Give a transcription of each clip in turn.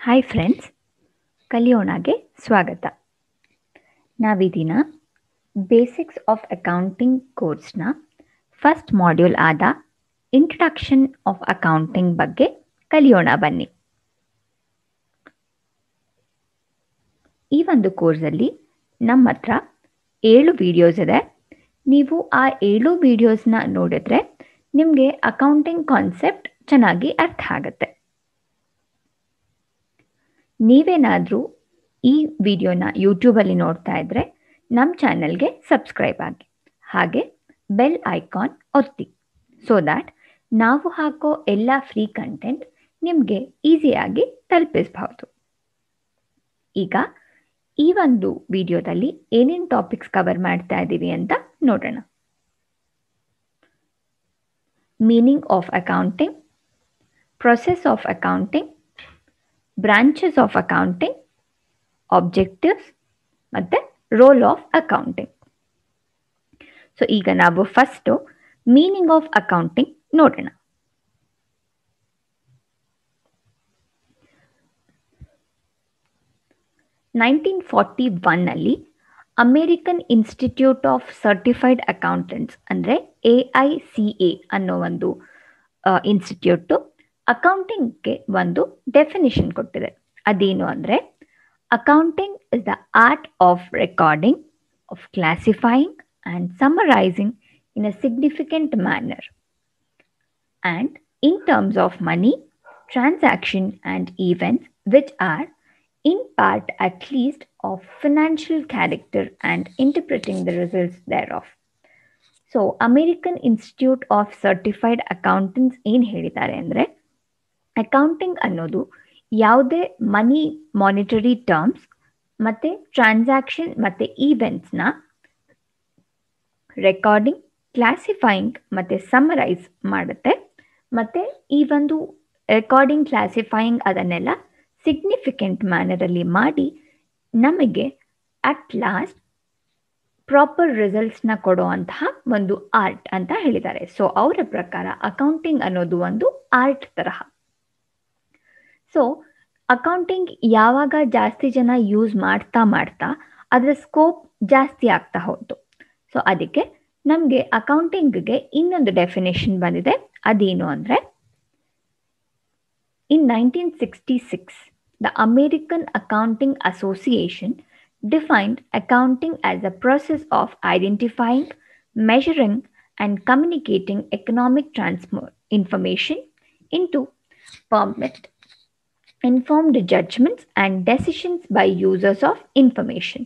Hi friends, ಕಲಿಯೋಣಗೆ ಸ್ವಾಗತ. ನಾವೀ ದಿನ basics of accounting ಕೋರ್ಸ್ನ ಫಸ್ಟ್ ಮಾಡ್ಯೂಲ್ ಆದ ಇಂಟ್ರಡಕ್ಷನ್ ಆಫ್ ಅಕೌಂಟಿಂಗ್ ಬಗ್ಗೆ ಕಲಿಯೋಣ ಬನ್ನಿ. ಈ ಒಂದು ಕೋರ್ಸಲ್ಲಿ ನಮ್ಮ ಹತ್ರ 7 ವಿಡಿಯೋಸ್ ಇದೆ. ನೀವು ಆ 7 ವಿಡಿಯೋಸ್ನ ನೋಡಿದ್ರೆ ನಿಮಗೆ ಅಕೌಂಟಿಂಗ್ ಕಾನ್ಸೆಪ್ಟ್ ಚೆನ್ನಾಗಿ ಅರ್ಥ ಆಗುತ್ತೆ. ನೀವೇನಾದರೂ ಈ ವಿಡಿಯೋನ ಯೂಟ್ಯೂಬಲ್ಲಿ ನೋಡ್ತಾ ಇದ್ದರೆ ನಮ್ಮ ಚಾನಲ್ಗೆ ಸಬ್ಸ್ಕ್ರೈಬ್ ಆಗಿ, ಹಾಗೆ ಬೆಲ್ ಐಕಾನ್ ಒತ್ತಿ, ಸೊ ದ್ಯಾಟ್ ನಾವು ಹಾಕೋ ಎಲ್ಲ ಫ್ರೀ ಕಂಟೆಂಟ್ ನಿಮಗೆ ಈಸಿಯಾಗಿ ತಲುಪಿಸಬಹುದು. ಈಗ ಈ ಒಂದು ವಿಡಿಯೋದಲ್ಲಿ ಏನೇನು ಟಾಪಿಕ್ಸ್ ಕವರ್ ಮಾಡ್ತಾ ಇದ್ದೀವಿ ಅಂತ ನೋಡೋಣ. Meaning of accounting, process of accounting, branches of accounting, objectives ಮತ್ತು ರೋಲ್ ಆಫ್ ಅಕೌಂಟಿಂಗ್. ಸೊ ಈಗ ನಾವು ಫಸ್ಟು ಮೀನಿಂಗ್ ಆಫ್ ಅಕೌಂಟಿಂಗ್ ನೋಡೋಣ. Nineteen 1941 American institute of certified accountants ಅಂದರೆ AICA ಅನ್ನೋ ಒಂದು ಇನ್ಸ್ಟಿಟ್ಯೂಟು ಅಕೌಂಟಿಂಗ್ಗೆ ಒಂದು ಡೆಫಿನಿಷನ್ ಕೊಟ್ಟಿದೆ. ಅದೇನು ಅಂದರೆ, accounting is the art of recording, of classifying and summarising in a significant manner and in terms of money, transaction and events which are in part at least of financial character and interpreting the results thereof. So American Institute of Certified Accountants ಏನು ಹೇಳಿದ್ದಾರೆ ಅಂದರೆ, accounting ಅನ್ನೋದು ಯಾವುದೇ ಮನಿ monetary terms ಮತ್ತು transaction ಮತ್ತು ಈವೆಂಟ್ಸ್ನ recording, classifying ಮತ್ತು summarise ಮಾಡುತ್ತೆ. ಮತ್ತು ಈ ಒಂದು ರೆಕಾರ್ಡಿಂಗ್, ಕ್ಲಾಸಿಫೈಯಿಂಗ್ ಅದನ್ನೆಲ್ಲ ಸಿಗ್ನಿಫಿಕೆಂಟ್ ಮ್ಯಾನರಲ್ಲಿ ಮಾಡಿ ನಮಗೆ ಅಟ್ ಲಾಸ್ಟ್ ಪ್ರಾಪರ್ ರಿಸಲ್ಟ್ಸ್ನ ಕೊಡುವಂತಹ ಒಂದು ಆರ್ಟ್ ಅಂತ ಹೇಳಿದ್ದಾರೆ. ಸೊ ಅವರ ಪ್ರಕಾರ ಅಕೌಂಟಿಂಗ್ ಅನ್ನೋದು ಒಂದು ಆರ್ಟ್ ತರಹ. ಸೊ ಅಕೌಂಟಿಂಗ್ ಯಾವಾಗ ಜಾಸ್ತಿ ಜನ ಯೂಸ್ ಮಾಡ್ತಾ ಅದರ ಸ್ಕೋಪ್ ಜಾಸ್ತಿ ಆಗ್ತಾ ಹೋಯ್ತು. ಸೊ ಅದಕ್ಕೆ ನಮಗೆ ಅಕೌಂಟಿಂಗ್ಗೆ ಇನ್ನೊಂದು ಡೆಫಿನೇಷನ್ ಬಂದಿದೆ. ಅದೇನು ಅಂದರೆ, in 1966, the American Accounting Association defined accounting as a process of identifying, measuring, and communicating economic information into permanent, informed judgments and decisions by users of information.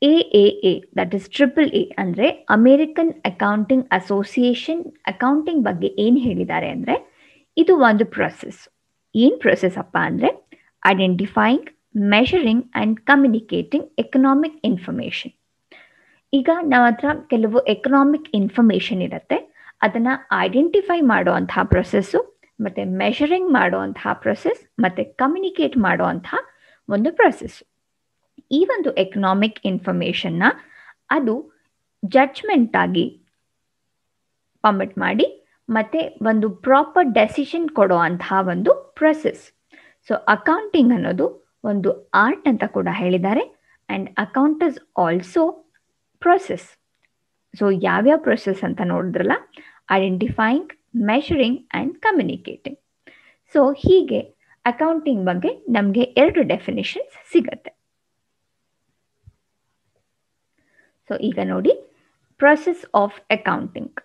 AAA, that is AAA ಅಂದರೆ American accounting association accounting ಬಗ್ಗೆ ಏನು ಹೇಳಿದ್ದಾರೆ ಅಂದರೆ, ಇದು ಒಂದು process. ಏನು process ಅಪ್ಪ ಅಂದರೆ, identifying, measuring and communicating economic information. ಈಗ ನಮ್ಮ ಹತ್ರ ಕೆಲವು ಎಕನಾಮಿಕ್ ಇನ್ಫಾರ್ಮೇಷನ್ ಇರುತ್ತೆ, ಅದನ್ನು ಐಡೆಂಟಿಫೈ ಮಾಡುವಂತಹ ಪ್ರೊಸೆಸ್ಸು, ಮತ್ತು ಮೆಷರಿಂಗ್ ಮಾಡುವಂತಹ ಪ್ರೊಸೆಸ್, ಮತ್ತು ಕಮ್ಯುನಿಕೇಟ್ ಮಾಡುವಂತಹ ಒಂದು ಪ್ರೊಸೆಸ್ಸು. ಈ ಒಂದು ಎಕನಾಮಿಕ್ ಇನ್ಫಾರ್ಮೇಷನ್ನ ಅದು ಜಡ್ಜ್ಮೆಂಟ್ ಆಗಿ ಪರ್ಮಿಟ್ ಮಾಡಿ ಮತ್ತು ಒಂದು ಪ್ರಾಪರ್ ಡೆಸಿಷನ್ ಕೊಡುವಂತಹ ಒಂದು ಪ್ರೊಸೆಸ್. ಸೊ ಅಕೌಂಟಿಂಗ್ ಅನ್ನೋದು ಒಂದು ಆರ್ಟ್ ಅಂತ ಕೂಡ ಹೇಳಿದ್ದಾರೆ. And account is also process. So ಯಾವ್ಯಾವ ಪ್ರೊಸೆಸ್ ಅಂತ ನೋಡಿದ್ರಲ್ಲ, identifying, measuring and communicating. So ಹೀಗೆ ಅಕೌಂಟಿಂಗ್ ಬಗ್ಗೆ ನಮಗೆ 2 ಡೆಫಿನೇಷನ್ಸ್ ಸಿಗುತ್ತೆ. ಸೊ ಈಗ ನೋಡಿ, ಪ್ರೊಸೆಸ್ ಆಫ್ ಅಕೌಂಟಿಂಗ್.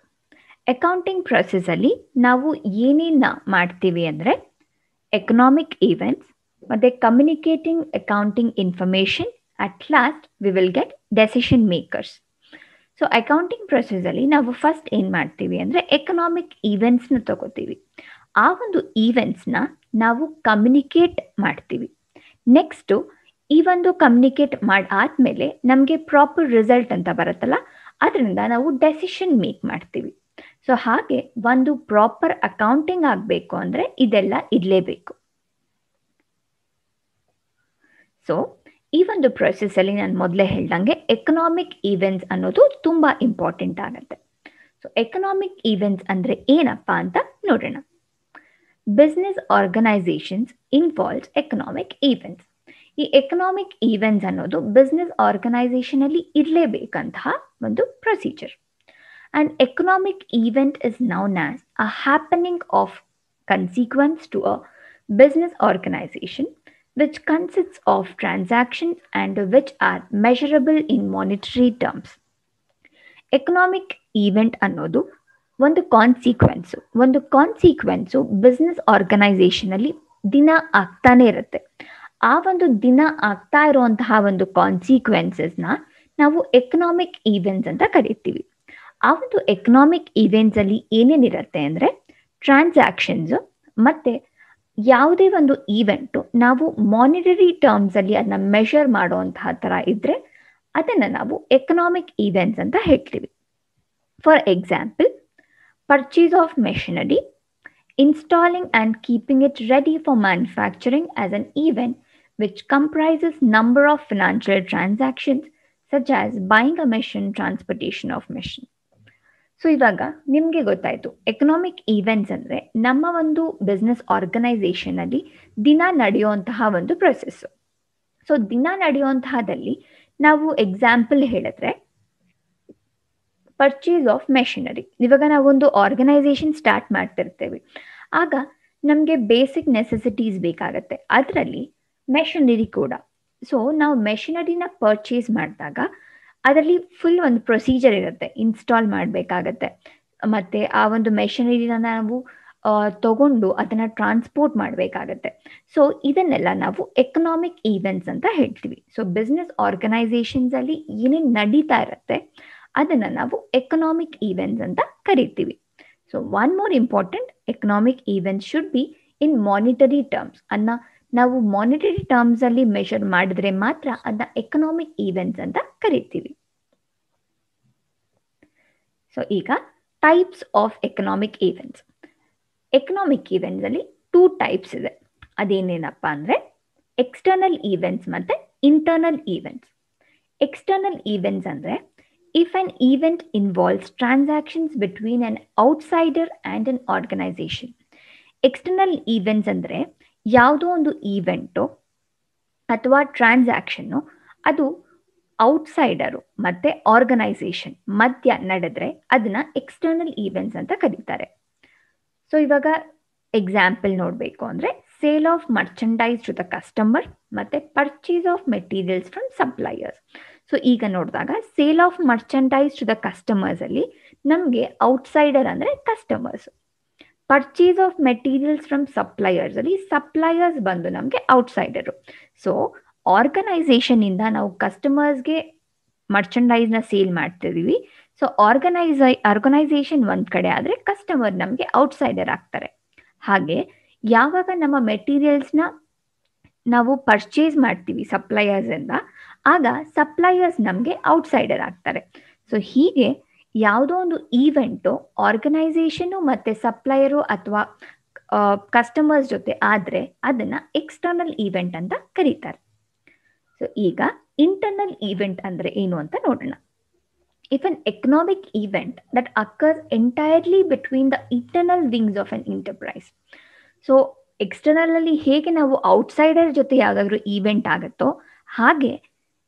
ಅಕೌಂಟಿಂಗ್ ಪ್ರೊಸೆಸ್ಸಲ್ಲಿ ನಾವು ಏನೇನು ಮಾಡ್ತೀವಿ ಅಂದರೆ, ಎಕನಾಮಿಕ್ ಈವೆಂಟ್ಸ್ ಮತ್ತು communicating accounting information, at last we will get decision makers. So accounting ಪ್ರೊಸೆಸ್ಸಲ್ಲಿ ನಾವು ಫಸ್ಟ್ ಏನು ಮಾಡ್ತೀವಿ ಅಂದರೆ, ಎಕನಾಮಿಕ್ ಈವೆಂಟ್ಸ್ನ ತಗೋತೀವಿ. ಆ ಒಂದು ಈವೆಂಟ್ಸ್ನ ನಾವು ಕಮ್ಯುನಿಕೇಟ್ ಮಾಡ್ತೀವಿ. ನೆಕ್ಸ್ಟು ಈ ಒಂದು ಕಮ್ಯುನಿಕೇಟ್ ಆದಮೇಲೆ ನಮಗೆ ಪ್ರಾಪರ್ ರಿಸಲ್ಟ್ ಅಂತ ಬರುತ್ತಲ್ಲ, ಅದರಿಂದ ನಾವು ಡೆಸಿಷನ್ ಮೇಕ್ ಮಾಡ್ತೀವಿ. ಸೊ ಹಾಗೆ ಒಂದು ಪ್ರಾಪರ್ ಅಕೌಂಟಿಂಗ್ ಆಗಬೇಕು ಅಂದರೆ ಇದೆಲ್ಲ ಇರಲೇಬೇಕು. ಸೊ ಈ ಒಂದು ಪ್ರೊಸೆಸ್ಸಲ್ಲಿ ನಾನು ಮೊದಲೇ ಹೇಳ್ದಂಗೆ ಎಕನಾಮಿಕ್ ಈವೆಂಟ್ಸ್ ಅನ್ನೋದು ತುಂಬ ಇಂಪಾರ್ಟೆಂಟ್ ಆಗುತ್ತೆ. ಸೊ ಎಕನಾಮಿಕ್ ಈವೆಂಟ್ಸ್ ಅಂದರೆ ಏನಪ್ಪ ಅಂತ ನೋಡೋಣ. Business organisations involves economic events. ಈ ಎಕನಾಮಿಕ್ ಈವೆಂಟ್ಸ್ ಅನ್ನೋದು ಬಿಸ್ನೆಸ್ ಆರ್ಗನೈಸೇಷನ್ ಅಲ್ಲಿ ಇರಲೇಬೇಕಂತಹ ಒಂದು procedure. An economic event is known as a happening of consequence to a business organization which consists of transactions and which are measurable in monetary terms. Economic event ಅನ್ನೋದು ಒಂದು ಕಾನ್ಸಿಕ್ವೆನ್ಸು business organization ಅಲ್ಲಿ ದಿನ ಆಗ್ತಾನೆ ಇರುತ್ತೆ. ಆ ಒಂದು ದಿನ ಆಗ್ತಾ ಇರುವಂತಹ ಒಂದು ಕಾನ್ಸಿಕ್ವೆನ್ಸಸ್ನ ನಾವು ಎಕನಾಮಿಕ್ ಈವೆಂಟ್ಸ್ ಅಂತ ಕರಿತೀವಿ. ಆ ಒಂದು ಎಕನಾಮಿಕ್ ಈವೆಂಟ್ಸ್ ಅಲ್ಲಿ ಏನೇನಿರುತ್ತೆ ಅಂದರೆ ಟ್ರಾನ್ಸಾಕ್ಷನ್ಸ್ ಮತ್ತೆ ಯಾವುದೇ ಒಂದು ಈವೆಂಟು ನಾವು ಮಾನಿಟರಿ ಟರ್ಮ್ಸ್ ಅಲ್ಲಿ ಅದನ್ನ ಮೆಷರ್ ಮಾಡುವಂತಹ ಥರ ಇದ್ರೆ ಅದನ್ನು ನಾವು ಎಕನಾಮಿಕ್ ಈವೆಂಟ್ಸ್ ಅಂತ ಹೇಳ್ತೀವಿ. For example, purchase of machinery, installing and keeping it ready for manufacturing as an event which comprises number of financial transactions such as buying a machine, transportation of machine. So ಇವಾಗ ನಿಮಗೆ ಗೊತ್ತಾಯ್ತು economic events ಅಂದರೆ ನಮ್ಮ ಒಂದು business organization ಅಲ್ಲಿ ದಿನ ನಡೆಯುವಂತಹ ಒಂದು ಪ್ರೊಸೆಸ್. ಸೊ ದಿನ ನಡೆಯುವಂತಹದಲ್ಲಿ ನಾವು ಎಕ್ಸಾಂಪಲ್ ಹೇಳಿದ್ರೆ ಪರ್ಚೇಸ್ ಆಫ್ ಮೆಷಿನರಿ. ಇವಾಗ ನಾವೊಂದು ಆರ್ಗನೈಸೇಷನ್ ಸ್ಟಾರ್ಟ್ ಮಾಡ್ತಿರ್ತೇವೆ, ಆಗ ನಮಗೆ ಬೇಸಿಕ್ ನೆಸೆಸಿಟೀಸ್ ಬೇಕಾಗತ್ತೆ, ಅದರಲ್ಲಿ ಮೆಷಿನರಿ ಕೂಡ. ಸೊ ನಾವು ಮೆಷಿನರಿನ ಪರ್ಚೇಸ್ ಮಾಡಿದಾಗ ಅದರಲ್ಲಿ ಫುಲ್ ಒಂದು ಪ್ರೊಸೀಜರ್ ಇರುತ್ತೆ, ಇನ್ಸ್ಟಾಲ್ ಮಾಡಬೇಕಾಗತ್ತೆ, ಮತ್ತು ಆ ಒಂದು ಮೆಷಿನರಿನ ನಾವು ತಗೊಂಡು ಅದನ್ನು ಟ್ರಾನ್ಸ್ಪೋರ್ಟ್ ಮಾಡಬೇಕಾಗತ್ತೆ. ಸೊ ಇದನ್ನೆಲ್ಲ ನಾವು ಎಕನಾಮಿಕ್ ಈವೆಂಟ್ಸ್ ಅಂತ ಹೇಳ್ತೀವಿ. ಸೊ ಬಿಸ್ನೆಸ್ ಆರ್ಗನೈಸೇಷನ್ಸಲ್ಲಿ ಏನೇನು ನಡೀತಾ ಇರುತ್ತೆ ಅದನ್ನು ನಾವು ಎಕನಾಮಿಕ್ ಈವೆಂಟ್ಸ್ ಅಂತ ಕರಿತೀವಿ. So one more important, economic events should be in monetary terms. ನಾವು ಮಾನಿಟರಿ ಟರ್ಮ್ಸ್ ಅಲ್ಲಿ ಮೆಷರ್ ಮಾಡಿದ್ರೆ ಮಾತ್ರ ಅದನ್ನ ಎಕನಾಮಿಕ್ ಈವೆಂಟ್ಸ್ ಅಂತ ಕರಿತೀವಿ. ಸೊ ಈಗ types of economic events. Economic events ಅಲ್ಲಿ 2 ಟೈಪ್ಸ್ ಇದೆ. ಅದೇನೇನಪ್ಪ ಅಂದರೆ ಎಕ್ಸ್ಟರ್ನಲ್ ಈವೆಂಟ್ಸ್ ಮತ್ತು ಇಂಟರ್ನಲ್ ಈವೆಂಟ್ಸ್. ಎಕ್ಸ್ಟರ್ನಲ್ ಈವೆಂಟ್ಸ್ ಅಂದರೆ if an event involves transactions between an outsider and an organisation. External events ಅಂದರೆ ಯಾವುದೋ ಒಂದು ಈವೆಂಟು ಅಥವಾ ಟ್ರಾನ್ಸಾಕ್ಷನ್ನು ಅದು ಔಟ್ಸೈಡರು ಮತ್ತು ಆರ್ಗನೈಸೇಷನ್ ಮಧ್ಯ ನಡೆದ್ರೆ ಅದನ್ನ ಎಕ್ಸ್ಟರ್ನಲ್ ಈವೆಂಟ್ಸ್ ಅಂತ ಕರೀತಾರೆ. ಸೊ ಇವಾಗ ಎಕ್ಸಾಂಪಲ್ ನೋಡಬೇಕು ಅಂದರೆ sale of merchandise to the customer ಮತ್ತು purchase of materials from suppliers. So ಈಗ ನೋಡಿದಾಗ sale of merchandise to the ಕಸ್ಟಮರ್ಸಲ್ಲಿ ನಮಗೆ ಔಟ್ಸೈಡರ್ ಅಂದರೆ customers, purchase of materials from suppliers ಅಲ್ಲಿ ಸಪ್ಲೈಯರ್ಸ್ ಬಂದು ನಮಗೆ ಔಟ್ಸೈಡರು. ಸೊ ಆರ್ಗನೈಸೇಷನಿಂದ ನಾವು ಕಸ್ಟಮರ್ಸ್ಗೆ ಮರ್ಚೆಂಡೈಸ್ನ ಸೇಲ್ ಮಾಡ್ತಿದ್ದೀವಿ. ಸೊ ಆರ್ಗನೈಸೇಷನ್ ಒಂದು ಕಡೆ ಆದರೆ ಕಸ್ಟಮರ್ ನಮಗೆ ಔಟ್ಸೈಡರ್ ಆಗ್ತಾರೆ. ಹಾಗೆ ಯಾವಾಗ ನಮ್ಮ ಮೆಟೀರಿಯಲ್ಸ್ನ ನಾವು ಪರ್ಚೇಸ್ ಮಾಡ್ತೀವಿ ಸಪ್ಲೈಯರ್ಸಿಂದ, ಆಗ ಸಪ್ಲೈಯರ್ಸ್ ನಮಗೆ ಔಟ್ಸೈಡರ್ ಆಗ್ತಾರೆ. ಸೊ ಹೀಗೆ ಯಾವುದೋ ಒಂದು ಈವೆಂಟು ಆರ್ಗನೈಸೇಷನು ಮತ್ತು ಸಪ್ಲೈಯರು ಅಥವಾ ಕಸ್ಟಮರ್ಸ್ ಜೊತೆ ಆದರೆ ಅದನ್ನು ಎಕ್ಸ್ಟರ್ನಲ್ ಈವೆಂಟ್ ಅಂತ ಕರೀತಾರೆ. ಸೊ ಈಗ ಇಂಟರ್ನಲ್ ಈವೆಂಟ್ ಅಂದರೆ ಏನು ಅಂತ ನೋಡೋಣ. If an economic event that occurs entirely between the internal wings of an enterprise. So ಎಕ್ಸ್ಟರ್ನಲಲ್ಲಿ ಹೇಗೆ ನಾವು ಔಟ್ಸೈಡರ್ ಜೊತೆ ಯಾವುದಾದ್ರೂ ಈವೆಂಟ್ ಆಗುತ್ತೋ ಹಾಗೆ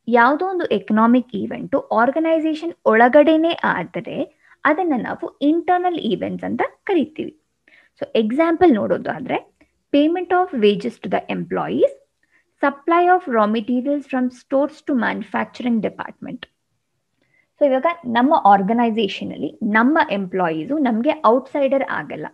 ಯಾವುದೋ ಒಂದು ಎಕನಾಮಿಕ್ ಈವೆಂಟು ಆರ್ಗನೈಸೇಷನ್ ಒಳಗಡೆನೇ ಆದರೆ ಅದನ್ನು ನಾವು ಇಂಟರ್ನಲ್ ಈವೆಂಟ್ಸ್ ಅಂತ ಕರಿತೀವಿ. ಸೊ ಎಕ್ಸಾಂಪಲ್ ನೋಡೋದಾದರೆ payment of wages to the employees, supply of raw materials from stores to manufacturing department. So ಇವಾಗ ನಮ್ಮ ಆರ್ಗನೈಸೇಷನಲ್ಲಿ ನಮ್ಮ ಎಂಪ್ಲಾಯೀಸು ನಮಗೆ ಔಟ್ಸೈಡರ್ ಆಗಲ್ಲ.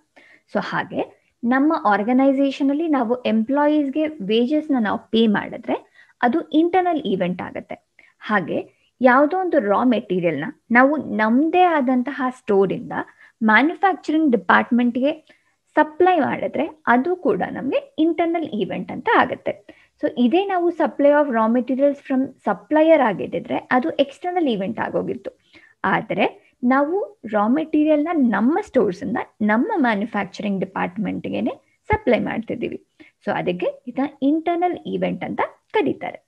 ಸೊ ಹಾಗೆ ನಮ್ಮ ಆರ್ಗನೈಸೇಷನಲ್ಲಿ ನಾವು ಎಂಪ್ಲಾಯೀಸ್ಗೆ ವೇಜಸ್ನ ನಾವು ಪೇ ಮಾಡಿದ್ರೆ ಅದು ಇಂಟರ್ನಲ್ ಈವೆಂಟ್ ಆಗುತ್ತೆ. ಹಾಗೆ ಯಾವುದೋ ಒಂದು ರಾ ಮೆಟೀರಿಯಲ್ನ ನಾವು ನಮ್ಮದೇ ಆದಂತಹ ಸ್ಟೋರಿಂದ ಮ್ಯಾನುಫ್ಯಾಕ್ಚರಿಂಗ್ ಡಿಪಾರ್ಟ್ಮೆಂಟ್ಗೆ ಸಪ್ಲೈ ಮಾಡಿದ್ರೆ ಅದು ಕೂಡ ನಮಗೆ ಇಂಟರ್ನಲ್ ಈವೆಂಟ್ ಅಂತ ಆಗುತ್ತೆ. ಸೊ ಇದೇ ನಾವು supply of raw materials from supplier ಆಗಿದ್ದಿದ್ರೆ ಅದು ಎಕ್ಸ್ಟರ್ನಲ್ ಈವೆಂಟ್ ಆಗೋಗಿತ್ತು. ಆದರೆ ನಾವು ರಾ ಮೆಟೀರಿಯಲ್ನ ನಮ್ಮ ಸ್ಟೋರ್ಸಿಂದ ನಮ್ಮ ಮ್ಯಾನುಫ್ಯಾಕ್ಚರಿಂಗ್ ಡಿಪಾರ್ಟ್ಮೆಂಟ್ಗೆ ಸಪ್ಲೈ ಮಾಡ್ತಿದ್ದೀವಿ. ಸೊ ಅದಕ್ಕೆ ಇದನ್ನ ಇಂಟರ್ನಲ್ ಈವೆಂಟ್ ಅಂತ ಕರೀತಾರೆ.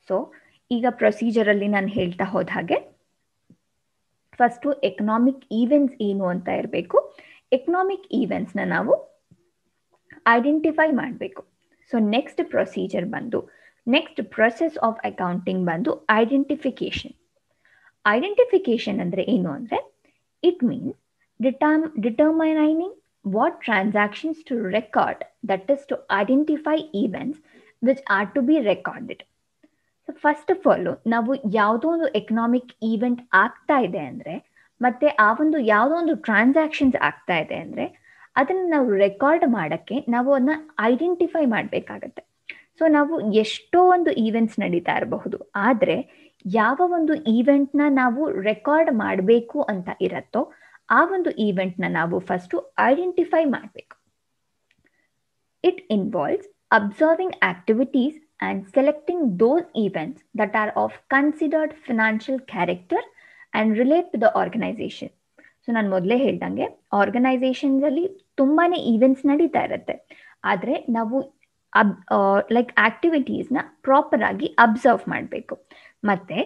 ಸೊ ಈಗ ಪ್ರೊಸೀಜರಲ್ಲಿ ನಾನು ಹೇಳ್ತಾ ಹೋದ ಹಾಗೆ ಫಸ್ಟು ಎಕನಾಮಿಕ್ ಈವೆಂಟ್ಸ್ ಏನು ಅಂತ ಇರಬೇಕು. ಎಕನಾಮಿಕ್ ಈವೆಂಟ್ಸ್ನ ನಾವು ಐಡೆಂಟಿಫೈ ಮಾಡಬೇಕು. ಸೊ ನೆಕ್ಸ್ಟ್ ಪ್ರೊಸೀಜರ್ ಬಂದು, ನೆಕ್ಸ್ಟ್ ಪ್ರೊಸೆಸ್ ಆಫ್ ಅಕೌಂಟಿಂಗ್ ಬಂದು ಐಡೆಂಟಿಫಿಕೇಶನ್. ಐಡೆಂಟಿಫಿಕೇಶನ್ ಅಂದರೆ ಏನು ಅಂದರೆ, it means determining what transactions to record, that is to identify events which are to be recorded. So first of all ನಾವು ಯಾವುದೋ ಒಂದು economic event ಆಗ್ತಾ ಇದೆ ಅಂದರೆ, ಮತ್ತೆ ಆ ಒಂದು ಯಾವುದೋ ಒಂದು ಟ್ರಾನ್ಸಾಕ್ಷನ್ಸ್ ಆಗ್ತಾ ಇದೆ ಅಂದರೆ ಅದನ್ನು ನಾವು ರೆಕಾರ್ಡ್ ಮಾಡೋಕ್ಕೆ ನಾವು ಅದನ್ನ ಐಡೆಂಟಿಫೈ ಮಾಡಬೇಕಾಗತ್ತೆ. ಸೊ ನಾವು ಎಷ್ಟೋ ಒಂದು ಈವೆಂಟ್ಸ್ ನಡೀತಾ ಇರಬಹುದು, ಆದರೆ ಯಾವ ಒಂದು ಈವೆಂಟ್ನ ನಾವು ರೆಕಾರ್ಡ್ ಮಾಡಬೇಕು ಅಂತ ಇರತ್ತೋ ಆ ಒಂದು ಈವೆಂಟ್ನ ನಾವು ಫಸ್ಟು ಐಡೆಂಟಿಫೈ ಮಾಡಬೇಕು. It involves observing activities and selecting those events that are of considered financial character and relate to the organisation. So ನಾನು ಮೊದಲೇ ಹೇಳ್ದಂಗೆ ಆರ್ಗನೈಸೇಷನ್ಸಲ್ಲಿ ತುಂಬಾ ಈವೆಂಟ್ಸ್ ನಡೀತಾ ಇರುತ್ತೆ, ಆದರೆ ನಾವು ಆಕ್ಟಿವಿಟೀಸ್ನ ಪ್ರಾಪರ್ ಆಗಿ ಅಬ್ಸರ್ವ್ ಮಾಡಬೇಕು. ಮತ್ತು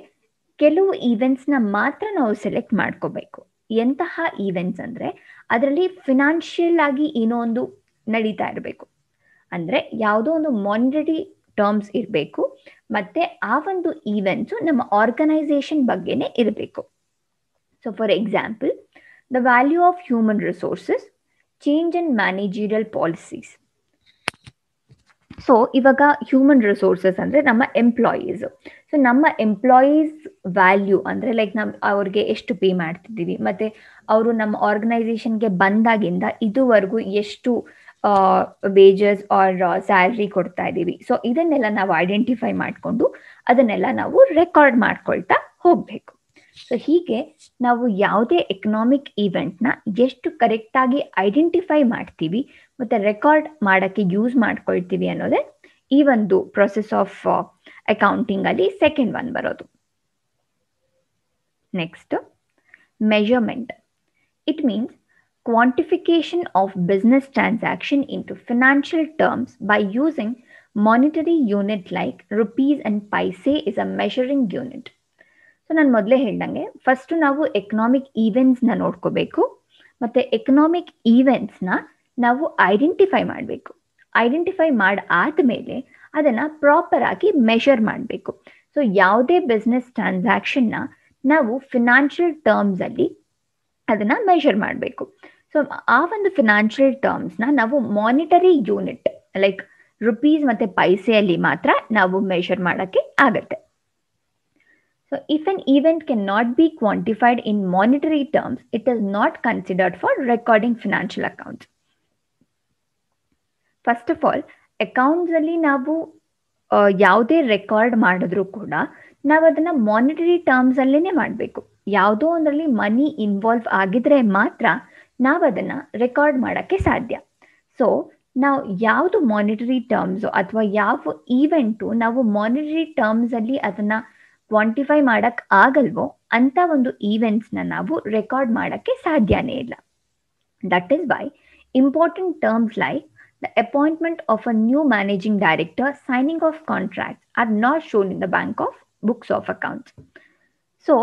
ಕೆಲವು ಈವೆಂಟ್ಸ್ನ ಮಾತ್ರ ನಾವು ಸೆಲೆಕ್ಟ್ ಮಾಡ್ಕೋಬೇಕು. ಎಂತಹ ಈವೆಂಟ್ಸ್ ಅಂದರೆ ಅದರಲ್ಲಿ ಫಿನಾನ್ಷಿಯಲ್ ಆಗಿ ಏನೋ ಒಂದು ನಡೀತಾ ಇರಬೇಕು, ಅಂದರೆ ಯಾವುದೋ ಒಂದು ಮಾನಿಟರಿ ಟರ್ಮ್ಸ್ ಇರಬೇಕು, ಮತ್ತು ಆ ಒಂದು ಈವೆಂಟ್ಸು ನಮ್ಮ ಆರ್ಗನೈಸೇಷನ್ ಬಗ್ಗೆನೇ ಇರಬೇಕು. So for example, the value of human resources, change in managerial policies. So ಇವಾಗ ಹ್ಯೂಮನ್ ರಿಸೋರ್ಸಸ್ ಅಂದರೆ ನಮ್ಮ ಎಂಪ್ಲಾಯೀಸು. ಸೊ ನಮ್ಮ ಎಂಪ್ಲಾಯೀಸ್ ವ್ಯಾಲ್ಯೂ ಅಂದರೆ ಅವ್ರಿಗೆ ಎಷ್ಟು ಪೇ ಮಾಡ್ತಿದ್ದೀವಿ, ಮತ್ತು ಅವರು ನಮ್ಮ ಆರ್ಗನೈಸೇಷನ್ಗೆ ಬಂದಾಗಿಂದ ಇದುವರೆಗೂ ಎಷ್ಟು ವೇಜಸ್ ಆರ್ ಸ್ಯಾಲ್ರಿ ಕೊಡ್ತಾ ಇದ್ದೀವಿ. ಸೊ ಇದನ್ನೆಲ್ಲ ನಾವು ಐಡೆಂಟಿಫೈ ಮಾಡಿಕೊಂಡು ಅದನ್ನೆಲ್ಲ ನಾವು ರೆಕಾರ್ಡ್ ಮಾಡ್ಕೊಳ್ತಾ ಹೋಗಬೇಕು. ಸೊ ಹೀಗೆ ನಾವು ಯಾವುದೇ ಎಕನಾಮಿಕ್ ಈವೆಂಟ್ನ ಎಷ್ಟು ಕರೆಕ್ಟಾಗಿ ಐಡೆಂಟಿಫೈ ಮಾಡ್ತೀವಿ ಮತ್ತು ರೆಕಾರ್ಡ್ ಮಾಡೋಕ್ಕೆ ಯೂಸ್ ಮಾಡ್ಕೊಳ್ತೀವಿ ಅನ್ನೋದೇ ಈ ಒಂದು ಪ್ರೊಸೆಸ್ ಆಫ್ ಅಕೌಂಟಿಂಗಲ್ಲಿ ಸೆಕೆಂಡ್ ಒನ್ ಬರೋದು. Next, measurement. It means quantification of business transaction into financial terms by using monetary unit like rupees and paise is a measuring unit. So ನಾನು ಮೊದಲೇ ಹೇಳ್ದಂಗೆ ಫಸ್ಟು ನಾವು ಎಕನಾಮಿಕ್ ಈವೆಂಟ್ಸ್ನ ನೋಡ್ಕೋಬೇಕು, ಮತ್ತು ಎಕನಾಮಿಕ್ ಈವೆಂಟ್ಸ್ನ ನಾವು identify ಮಾಡಬೇಕು. Identify ಮಾಡಾದಮೇಲೆ ಅದನ್ನು ಪ್ರಾಪರ್ ಆಗಿ ಮೆಷರ್ ಮಾಡಬೇಕು. ಸೊ ಯಾವುದೇ ಬಿಸ್ನೆಸ್ ಟ್ರಾನ್ಸಾಕ್ಷನ್ನ ನಾವು ಫಿನಾನ್ಷಿಯಲ್ ಟರ್ಮ್ಸಲ್ಲಿ ಅದನ್ನು ಮೆಷರ್ ಮಾಡಬೇಕು. ಸೊ ಆ ಒಂದು ಫಿನಾನ್ಷಿಯಲ್ ಟರ್ಮ್ಸ್ನ ನಾವು ಮಾನಿಟರಿ ಯೂನಿಟ್ ಲೈಕ್ ರುಪೀಸ್ ಮತ್ತು ಪೈಸೆಯಲ್ಲಿ ಮಾತ್ರ ನಾವು ಮೆಷರ್ ಮಾಡೋಕ್ಕೆ ಆಗತ್ತೆ. So if an event can not be quantified in monetary terms, it is not considered for recording financial accounts. First of all, ಅಕೌಂಟ್ಸಲ್ಲಿ ನಾವು ಯಾವುದೇ ರೆಕಾರ್ಡ್ ಮಾಡಿದ್ರೂ ಕೂಡ ನಾವು ಅದನ್ನು ಮಾನಿಟರಿ ಟರ್ಮ್ಸಲ್ಲೇ ಮಾಡಬೇಕು. ಯಾವುದೋ ಒಂದರಲ್ಲಿ ಮನಿ ಇನ್ವಾಲ್ವ್ ಆಗಿದ್ರೆ ಮಾತ್ರ ನಾವು ಅದನ್ನು ರೆಕಾರ್ಡ್ ಮಾಡೋಕ್ಕೆ ಸಾಧ್ಯ. ಸೊ ನಾವು ಯಾವುದು ಮಾನಿಟರಿ ಟರ್ಮ್ಸು ಅಥವಾ ಯಾವ ಈವೆಂಟು ನಾವು ಮಾನಿಟರಿ ಟರ್ಮ್ಸಲ್ಲಿ ಅದನ್ನು ಕ್ವಾಂಟಿಫೈ ಮಾಡೋಕ್ಕೆ ಆಗಲ್ವೋ ಅಂಥ ಒಂದು ಈವೆಂಟ್ಸ್ನ ನಾವು ರೆಕಾರ್ಡ್ ಮಾಡೋಕ್ಕೆ ಸಾಧ್ಯನೇ ಇಲ್ಲ. That is why important terms like the appointment of a new managing director, signing of contracts are not shown in the books of accounts. So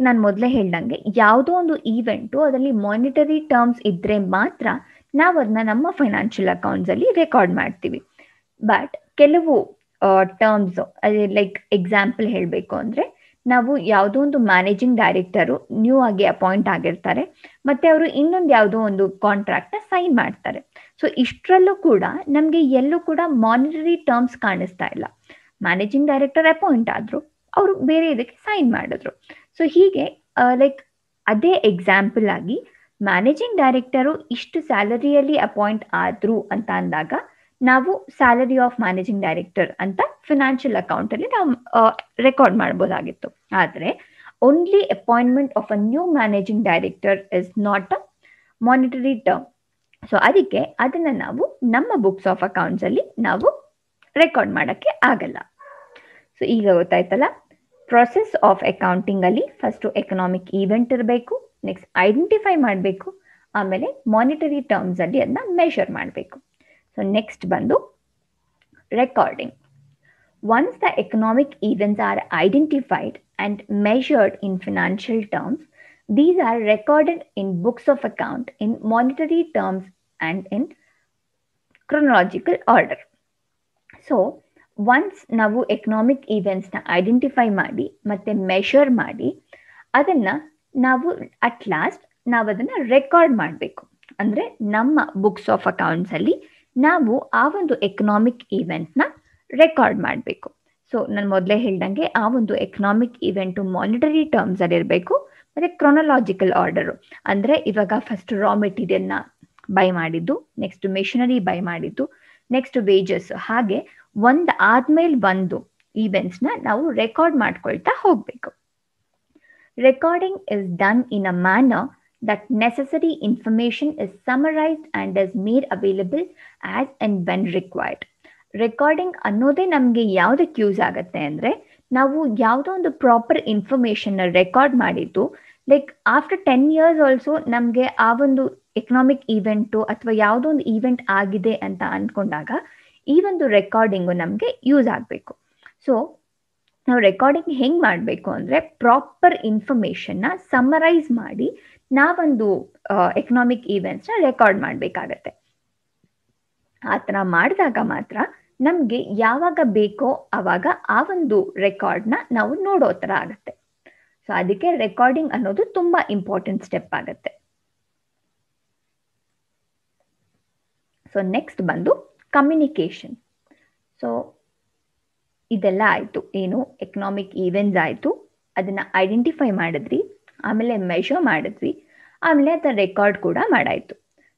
ನಾನು ಮೊದಲೇ ಹೇಳ್ದಂಗೆ ಯಾವುದೋ ಒಂದು ಈವೆಂಟು ಅದರಲ್ಲಿ ಮಾನಿಟರಿ ಟರ್ಮ್ಸ್ ಇದ್ದರೆ ಮಾತ್ರ ನಾವು ಅದನ್ನ ನಮ್ಮ ಫೈನಾನ್ಷಿಯಲ್ ಅಕೌಂಟ್ಸಲ್ಲಿ ರೆಕಾರ್ಡ್ ಮಾಡ್ತೀವಿ. ಬಟ್ ಕೆಲವು ಟರ್ಮ್ಸ್ ಎಕ್ಸಾಂಪಲ್ ಹೇಳಬೇಕು ಅಂದರೆ, ನಾವು ಯಾವುದೋ ಒಂದು ಮ್ಯಾನೇಜಿಂಗ್ ಡೈರೆಕ್ಟರು ನ್ಯೂ ಆಗಿ ಅಪಾಯಿಂಟ್ ಆಗಿರ್ತಾರೆ, ಮತ್ತು ಅವರು ಇನ್ನೊಂದು ಯಾವುದೋ ಒಂದು ಕಾಂಟ್ರಾಕ್ಟ್ನ ಸೈನ್ ಮಾಡ್ತಾರೆ. ಸೊ ಇಷ್ಟರಲ್ಲೂ ಕೂಡ ನಮಗೆ ಎಲ್ಲೂ ಕೂಡ ಮಾನಿಟರಿ ಟರ್ಮ್ಸ್ ಕಾಣಿಸ್ತಾ ಇಲ್ಲ. ಮ್ಯಾನೇಜಿಂಗ್ ಡೈರೆಕ್ಟರ್ ಅಪಾಯಿಂಟ್ ಆದರು, ಅವರು ಬೇರೆ ಇದಕ್ಕೆ ಸೈನ್ ಮಾಡಿದ್ರು. ಸೊ ಹೀಗೆ ಅದೇ ಎಕ್ಸಾಂಪಲ್ ಆಗಿ ಮ್ಯಾನೇಜಿಂಗ್ ಡೈರೆಕ್ಟರು ಇಷ್ಟು ಸ್ಯಾಲರಿಯಲ್ಲಿ ಅಪಾಯಿಂಟ್ ಆದರು ಅಂತ ಅಂದಾಗ ನಾವು ಸ್ಯಾಲರಿ ಆಫ್ ಮ್ಯಾನೇಜಿಂಗ್ ಡೈರೆಕ್ಟರ್ ಅಂತ ಫಿನಾನ್ಷಿಯಲ್ ಅಕೌಂಟಲ್ಲಿ ನಾವು ರೆಕಾರ್ಡ್ ಮಾಡ್ಬೋದಾಗಿತ್ತು. ಆದರೆ only appointment of a new managing director is not a monetary term. So ಅದಕ್ಕೆ ಅದನ್ನು ನಾವು ನಮ್ಮ ಬುಕ್ಸ್ ಆಫ್ ಅಕೌಂಟ್ಸಲ್ಲಿ ನಾವು ರೆಕಾರ್ಡ್ ಮಾಡೋಕ್ಕೆ ಆಗಲ್ಲ. ಸೊ ಈಗ ಗೊತ್ತಾಯ್ತಲ್ಲ, ಪ್ರೊಸೆಸ್ ಆಫ್ ಅಕೌಂಟಿಂಗಲ್ಲಿ ಫಸ್ಟು ಎಕನಾಮಿಕ್ ಈವೆಂಟ್ ಇರಬೇಕು, ನೆಕ್ಸ್ಟ್ ಐಡೆಂಟಿಫೈ ಮಾಡಬೇಕು, ಆಮೇಲೆ ಮಾನಿಟರಿ ಟರ್ಮ್ಸಲ್ಲಿ ಅದನ್ನ ಮೆಷರ್ ಮಾಡಬೇಕು. ಸೊ ನೆಕ್ಸ್ಟ್ ಬಂದು recording. Once the economic events are identified and measured in financial terms, These are recorded in books of account in monetary terms and in chronological order. So once ನಾವು economic ಈವೆಂಟ್ಸ್ನ identify ಮಾಡಿ ಮತ್ತೆ measure ಮಾಡಿ ಅದನ್ನು ನಾವು at last ನಾವು ಅದನ್ನು record ಮಾಡಬೇಕು. ಅಂದರೆ ನಮ್ಮ ಬುಕ್ಸ್ ಆಫ್ ಅಕೌಂಟ್ಸಲ್ಲಿ ನಾವು ಆ ಒಂದು ಎಕನಾಮಿಕ್ ಈವೆಂಟ್ನ ರೆಕಾರ್ಡ್ ಮಾಡಬೇಕು. ಸೊ ನಾನು ಮೊದಲೇ ಹೇಳ್ದಂಗೆ ಆ ಒಂದು ಎಕನಾಮಿಕ್ ಈವೆಂಟು ಮಾನಿಟರಿ ಟರ್ಮ್ಸಲ್ಲಿ ಇರಬೇಕು ಮತ್ತು ಕ್ರೊನಲಾಜಿಕಲ್ ಆರ್ಡರು. ಅಂದರೆ ಇವಾಗ ಫಸ್ಟ್ ರಾ ಮೆಟೀರಿಯಲ್ನ ಬೈ ಮಾಡಿದ್ದು, ನೆಕ್ಸ್ಟ್ ಮೆಷಿನರಿ ಬೈ ಮಾಡಿದ್ದು, ನೆಕ್ಸ್ಟ್ ವೇಜಸ್, ಹಾಗೆ ಒಂದು ಆದ್ಮೇಲೆ ಒಂದು ಈವೆಂಟ್ಸ್ನ ನಾವು ರೆಕಾರ್ಡ್ ಮಾಡ್ಕೊಳ್ತಾ ಹೋಗಬೇಕು. Recording is done in a manner that necessary information is summarised and is made available as and when required. Recording ಅನ್ನೋದೇ ನಮಗೆ ಯಾವುದಕ್ಕೆ ಯೂಸ್ ಆಗುತ್ತೆ ಅಂದರೆ, ನಾವು ಯಾವುದೋ ಒಂದು ಪ್ರಾಪರ್ ಇನ್ಫಾರ್ಮೇಷನ್ನ ರೆಕಾರ್ಡ್ ಮಾಡಿದ್ದು ಲೈಕ್ ಆಫ್ಟರ್ 10 years ಆಲ್ಸೋ ನಮಗೆ ಆ ಒಂದು ಎಕನಾಮಿಕ್ ಈವೆಂಟು ಅಥವಾ ಯಾವುದೋ ಒಂದು ಈವೆಂಟ್ ಆಗಿದೆ ಅಂತ ಅಂದ್ಕೊಂಡಾಗ ಈ ಒಂದು ರೆಕಾರ್ಡಿಂಗು ನಮಗೆ ಯೂಸ್ ಆಗಬೇಕು. ಸೊ ನಾವು ರೆಕಾರ್ಡಿಂಗ್ ಹೆಂಗೆ ಮಾಡಬೇಕು ಅಂದರೆ, ಪ್ರಾಪರ್ ಇನ್ಫಾರ್ಮೇಷನ್ನ ಸಮರೈಸ್ ಮಾಡಿ ನಾವೊಂದು ಎಕನಾಮಿಕ್ ಈವೆಂಟ್ಸ್ನ ರೆಕಾರ್ಡ್ ಮಾಡಬೇಕಾಗತ್ತೆ. ಆ ಥರ ಮಾಡಿದಾಗ ಮಾತ್ರ ನಮಗೆ ಯಾವಾಗ ಬೇಕೋ ಆವಾಗ ಆ ಒಂದು ರೆಕಾರ್ಡ್ನ ನಾವು ನೋಡೋ ಥರ ಆಗುತ್ತೆ. ಸೊ ಅದಕ್ಕೆ ರೆಕಾರ್ಡಿಂಗ್ ಅನ್ನೋದು ತುಂಬ ಇಂಪಾರ್ಟೆಂಟ್ ಸ್ಟೆಪ್ ಆಗುತ್ತೆ. ಸೊ ನೆಕ್ಸ್ಟ್ ಬಂದು ಕಮ್ಯುನಿಕೇಷನ್. ಸೊ ಇದೆಲ್ಲ ಆಯಿತು, ಏನು ಎಕನಾಮಿಕ್ ಈವೆಂಟ್ಸ್ ಆಯಿತು, ಅದನ್ನು ಐಡೆಂಟಿಫೈ ಮಾಡಿದ್ವಿ, ಆಮೇಲೆ ಮೆಷರ್ ಮಾಡಿದ್ವಿ, ಆಮೇಲೆ ಅದರ ರೆಕಾರ್ಡ್ ಕೂಡ ಮಾಡಾಯಿತು.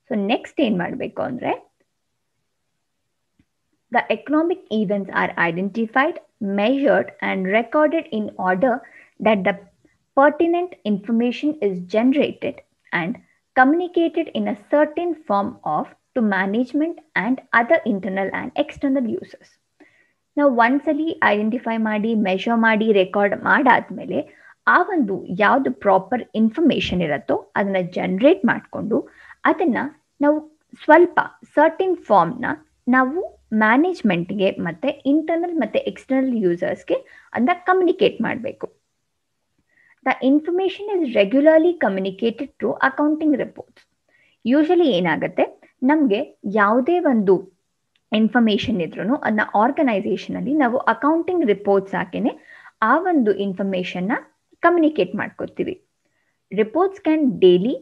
ಸೊ ನೆಕ್ಸ್ಟ್ ಏನು ಮಾಡಬೇಕು ಅಂದರೆ, the economic events are identified, measured, and recorded in order that the pertinent information is generated and communicated in a certain form to management and other internal and external users. ನಾವು ಒಂದ್ಸಲಿ identify ಮಾಡಿ measure ಮಾಡಿ record ಮಾಡಾದ್ಮೇಲೆ ಆ ಒಂದು ಯಾವುದು proper information ಇರುತ್ತೋ ಅದನ್ನು ಜನರೇಟ್ ಮಾಡಿಕೊಂಡು ಅದನ್ನು ನಾವು ಸ್ವಲ್ಪ ಸರ್ಟಿನ್ ಫಾರ್ಮ್ನ ನಾವು ಮ್ಯಾನೇಜ್ಮೆಂಟ್ಗೆ ಮತ್ತು ಇಂಟರ್ನಲ್ ಮತ್ತು ಎಕ್ಸ್ಟರ್ನಲ್ ಯೂಸರ್ಸ್ಗೆ ಅದನ್ನ ಕಮ್ಯುನಿಕೇಟ್ ಮಾಡಬೇಕು. The information is regularly communicated through accounting reports. Usually ಏನಾಗುತ್ತೆ, ನಮಗೆ ಯಾವುದೇ ಒಂದು ಇನ್ಫಾರ್ಮೇಷನ್ ಇದ್ರೂ ಅದನ್ನ ಆರ್ಗನೈಸೇಷನಲ್ಲಿ ನಾವು ಅಕೌಂಟಿಂಗ್ ರಿಪೋರ್ಟ್ಸ್ ಹಾಕೇನೆ ಆ ಒಂದು ಇನ್ಫಾರ್ಮೇಷನ್ನ ಕಮ್ಯುನಿಕೇಟ್ ಮಾಡ್ಕೊತೀವಿ. Reports can daily,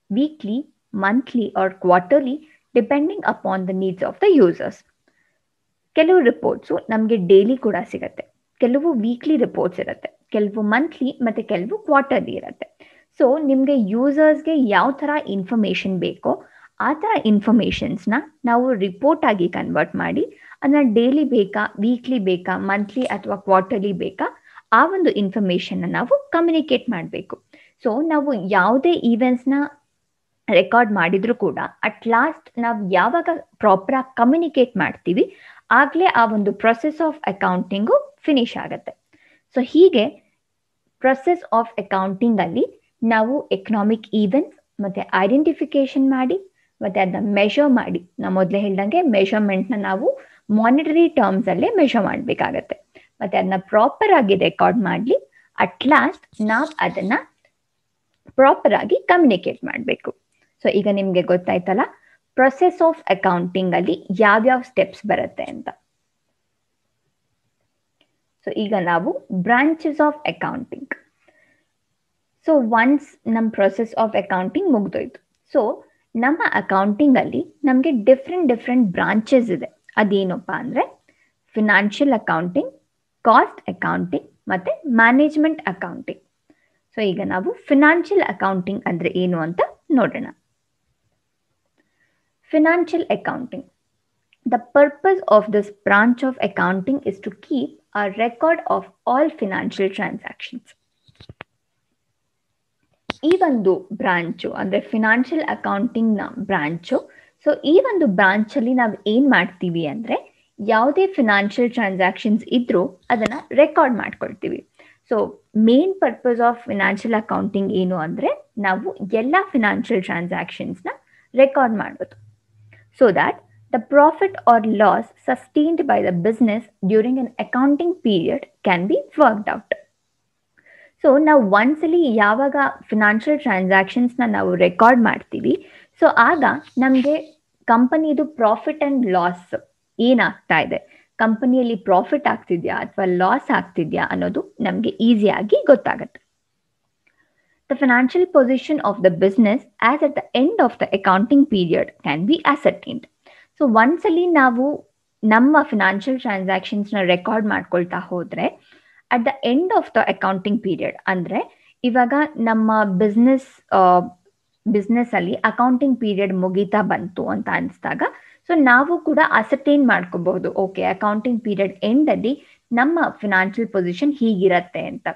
weekly, monthly or quarterly depending upon the needs of the users. ಕೆಲವು ರಿಪೋರ್ಟ್ಸು ನಮಗೆ ಡೈಲಿ ಕೂಡ ಸಿಗುತ್ತೆ, ಕೆಲವು ವೀಕ್ಲಿ ರಿಪೋರ್ಟ್ಸ್ ಇರುತ್ತೆ, ಕೆಲವು ಮಂತ್ಲಿ ಮತ್ತು ಕೆಲವು ಕ್ವಾರ್ಟರ್ಲಿ ಇರುತ್ತೆ. ಸೊ ನಿಮಗೆ ಯೂಸರ್ಸ್ಗೆ ಯಾವ ಥರ ಇನ್ಫಾರ್ಮೇಷನ್ ಬೇಕೋ ಆ ಥರ ಇನ್ಫಾರ್ಮೇಷನ್ಸ್ನ ನಾವು ರಿಪೋರ್ಟ್ ಆಗಿ ಕನ್ವರ್ಟ್ ಮಾಡಿ ಅದನ್ನ ಡೈಲಿ ಬೇಕಾ, ವೀಕ್ಲಿ ಬೇಕಾ, ಮಂತ್ಲಿ ಅಥವಾ ಕ್ವಾರ್ಟರ್ಲಿ ಬೇಕಾ, ಆ ಒಂದು ಇನ್ಫಾರ್ಮೇಷನ್ನ ನಾವು ಕಮ್ಯುನಿಕೇಟ್ ಮಾಡಬೇಕು. ಸೊ ನಾವು ಯಾವುದೇ ಈವೆಂಟ್ಸ್ನ ರೆಕಾರ್ಡ್ ಮಾಡಿದರೂ ಕೂಡ ಅಟ್ ಲಾಸ್ಟ್ ನಾವು ಯಾವಾಗ ಪ್ರಾಪರಾಗಿ ಕಮ್ಯುನಿಕೇಟ್ ಮಾಡ್ತೀವಿ ಆಗಲೇ ಆ ಒಂದು ಪ್ರೊಸೆಸ್ ಆಫ್ ಅಕೌಂಟಿಂಗು ಫಿನಿಶ್ ಆಗುತ್ತೆ. ಸೊ ಹೀಗೆ ಪ್ರೊಸೆಸ್ ಆಫ್ ಅಕೌಂಟಿಂಗಲ್ಲಿ ನಾವು ಎಕನಾಮಿಕ್ ಈವೆಂಟ್ಸ್ ಮತ್ತು ಐಡೆಂಟಿಫಿಕೇಷನ್ ಮಾಡಿ ಮತ್ತು ಅದನ್ನ ಮೆಷರ್ ಮಾಡಿ, ನಾವು ಮೊದಲೇ ಹೇಳ್ದಂಗೆ ಮೆಷರ್ಮೆಂಟ್ನ ನಾವು ಮಾನಿಟರಿ ಟರ್ಮ್ಸಲ್ಲೇ ಮೆಷರ್ ಮಾಡಬೇಕಾಗತ್ತೆ ಮತ್ತು ಅದನ್ನ ಪ್ರಾಪರ್ ಆಗಿ ರೆಕಾರ್ಡ್ ಮಾಡಲಿ ಅಟ್ ಲಾಸ್ಟ್ ನಾವು ಅದನ್ನು ಪ್ರಾಪರ್ ಆಗಿ ಕಮ್ಯುನಿಕೇಟ್ ಮಾಡಬೇಕು. ಸೊ ಈಗ ನಿಮಗೆ ಗೊತ್ತಾಯ್ತಲ್ಲ ಪ್ರೊಸೆಸ್ ಆಫ್ ಅಕೌಂಟಿಂಗ್ ಅಲ್ಲಿ ಯಾವ್ಯಾವ ಸ್ಟೆಪ್ಸ್ ಬರುತ್ತೆ ಅಂತ. ಸೊ ಈಗ ನಾವು branches of accounting. So once ನಮ್ಮ ಪ್ರೊಸೆಸ್ ಆಫ್ ಅಕೌಂಟಿಂಗ್ ಮುಗ್ದೋಯ್ತು. ಸೊ ನಮ್ಮ ಅಕೌಂಟಿಂಗ್ ಅಲ್ಲಿ ನಮಗೆ ಡಿಫ್ರೆಂಟ್ ಬ್ರಾಂಚಸ್ ಇದೆ. ಅದೇನಪ್ಪ ಅಂದರೆ ಫಿನಾನ್ಷಿಯಲ್ ಅಕೌಂಟಿಂಗ್, ಕಾಸ್ಟ್ ಅಕೌಂಟಿಂಗ್ ಮತ್ತು ಮ್ಯಾನೇಜ್ಮೆಂಟ್ ಅಕೌಂಟಿಂಗ್. ಸೊ ಈಗ ನಾವು ಫಿನಾನ್ಷಿಯಲ್ ಅಕೌಂಟಿಂಗ್ ಅಂದರೆ ಏನು ಅಂತ ನೋಡೋಣ. Financial accounting. The purpose of this branch of accounting is to keep a record of all financial transactions. ಈ ಒಂದು ಬ್ರಾಂಚು ಅಂದರೆ ಫಿನಾನ್ಷಿಯಲ್ ಅಕೌಂಟಿಂಗ್ನ ಬ್ರಾಂಚು. ಸೊ ಈ ಒಂದು ಬ್ರಾಂಚಲ್ಲಿ ನಾವು ಏನು ಮಾಡ್ತೀವಿ ಅಂದರೆ, ಯಾವುದೇ ಫಿನಾನ್ಷಿಯಲ್ ಟ್ರಾನ್ಸಾಕ್ಷನ್ಸ್ ಇದ್ದರೂ ಅದನ್ನು ರೆಕಾರ್ಡ್ ಮಾಡ್ಕೊಳ್ತೀವಿ. So main purpose of financial accounting ಏನು ಅಂದರೆ, ನಾವು ಎಲ್ಲ ಫಿನಾನ್ಷಿಯಲ್ ಟ್ರಾನ್ಸಾಕ್ಷನ್ಸ್ನ ರೆಕಾರ್ಡ್ ಮಾಡೋದು. So that the profit or loss sustained by the business during an accounting period can be worked out. So ನಾವು ಒಂದ್ಸಲಿ ಯಾವಾಗ ಫಿನಾನ್ಷಿಯಲ್ ಟ್ರಾನ್ಸಾಕ್ಷನ್ಸ್ನ ನಾವು ರೆಕಾರ್ಡ್ ಮಾಡ್ತೀವಿ, ಸೊ ಆಗ ನಮಗೆ ಕಂಪನಿದು ಪ್ರಾಫಿಟ್ ಆ್ಯಂಡ್ ಲಾಸ್ ಏನಾಗ್ತಾ ಇದೆ, ಕಂಪನಿಯಲ್ಲಿ ಪ್ರಾಫಿಟ್ ಆಗ್ತಿದ್ಯಾ ಅಥವಾ ಲಾಸ್ ಆಗ್ತಿದ್ಯಾ ಅನ್ನೋದು ನಮಗೆ ಈಸಿಯಾಗಿ ಗೊತ್ತಾಗುತ್ತೆ. The financial position of the business as at the end of the accounting period can be ascertained. So ಒಂದ್ಸಲಿ ನಾವು ನಮ್ಮ ಫಿನಾನ್ಷಿಯಲ್ ಟ್ರಾನ್ಸಾಕ್ಷನ್ಸ್ನ ರೆಕಾರ್ಡ್ ಮಾಡ್ಕೊಳ್ತಾ ಹೋದರೆ at the end of the accounting period, ಅಂದರೆ ಇವಾಗ ನಮ್ಮ ಬಿಸ್ನೆಸ್ ಅಲ್ಲಿ ಅಕೌಂಟಿಂಗ್ ಪೀರಿಯಡ್ ಮುಗೀತಾ ಬಂತು ಅಂತ ಅನಿಸಿದಾಗ, ಸೊ ನಾವು ಕೂಡ ಅಸರ್ಟೈನ್ ಮಾಡ್ಕೋಬಹುದು, ಓಕೆ ಅಕೌಂಟಿಂಗ್ ಪೀರಿಯಡ್ ಎಂಡಲ್ಲಿ ನಮ್ಮ ಫಿನಾನ್ಷಿಯಲ್ ಪೊಸಿಷನ್ ಹೀಗಿರತ್ತೆ ಅಂತ.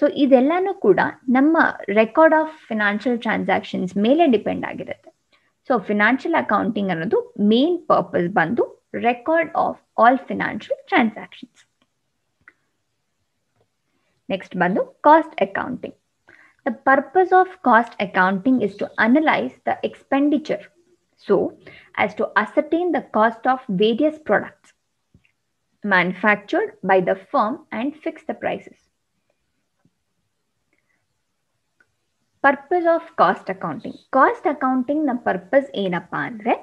ಸೊ ಇದೆಲ್ಲಾನು ಕೂಡ ನಮ್ಮ ರೆಕಾರ್ಡ್ ಆಫ್ ಫಿನಾನ್ಷಿಯಲ್ ಟ್ರಾನ್ಸಾಕ್ಷನ್ಸ್ ಮೇಲೆ ಡಿಪೆಂಡ್ ಆಗಿರುತ್ತೆ. ಸೊ ಫಿನಾನ್ಷಿಯಲ್ ಅಕೌಂಟಿಂಗ್ ಅನ್ನೋದು ಮೇನ್ ಪರ್ಪಸ್ ಬಂದು record of all financial transactions. Next ಬಂದು cost accounting. The purpose of cost accounting is to analyze the expenditure so as to ascertain the cost of various products manufactured by the firm and fix the prices. Purpose of cost accounting. Cost accounting na purpose ಏನಪ್ಪಾ ಅಂದ್ರೆ